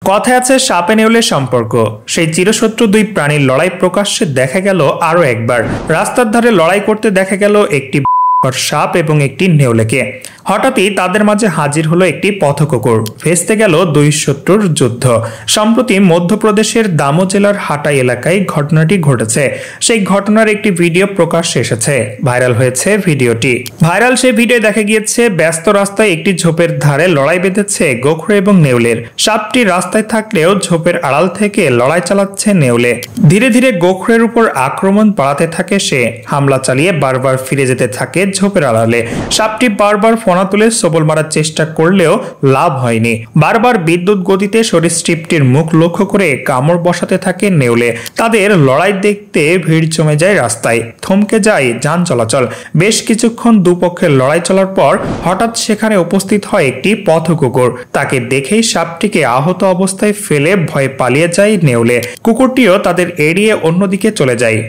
কথায় আছে সাপে নেউলের সম্পর্ক। সেই চিরশত্রু দুই প্রাণীর লড়াই প্রকাশ্যে দেখা গেল আরো একবার। রাস্তার ধারে লড়াই করতে দেখা গেল একটি সাপ এবং একটি নেউলেকে। হঠাৎই তাদের মাঝে হাজির হলো একটি পথকুকুর। ভেস্তে গেল দুই শত্রুর যুদ্ধ। সম্প্রতি মধ্যপ্রদেশের দামো জেলার হাটাই এলাকায় ঘটনাটি ঘটেছে। সেই ঘটনার একটি ভিডিও প্রকাশ্যে এসেছে, ভাইরাল হয়েছে ভিডিওটি। ভাইরাল সেই ভিডিও দেখা গিয়েছে ব্যস্ত রাস্তায় একটি ঝোপের ধারে লড়াই বেঁধেছে গোখরে এবং নেউলের। সাপটি রাস্তায় থাকলেও ঝোপের আড়াল থেকে লড়াই চালাচ্ছে নেউলে। ধীরে ধীরে গোখরের উপর আক্রমণ বাড়াতে থাকে সে। হামলা চালিয়ে বারবার ফিরে যেতে থাকে ঝোপের আড়ালে। সাপটি বারবার ফোনা তুলে সবল মারার চেষ্টা করলেও লাভ হয়নি। বারবার বিদ্যুৎ গতিতে সরীসৃপটির মুখ লক্ষ্য করে কামড় বসাতে থাকে নেউলে। তাদের লড়াই দেখতে ভিড় জমে যায় রাস্তায়, থমকে যায় যান চলাচল। বেশ কিছুক্ষণ দুপক্ষের লড়াই চলার পর হঠাৎ সেখানে উপস্থিত হয় একটি পথকুকুর। তাকে দেখেই সাপটিকে আহত অবস্থায় ফেলে ভয়ে পালিয়ে যায় নেউলে। কুকুরটিও তাদের এড়িয়ে অন্যদিকে চলে যায়।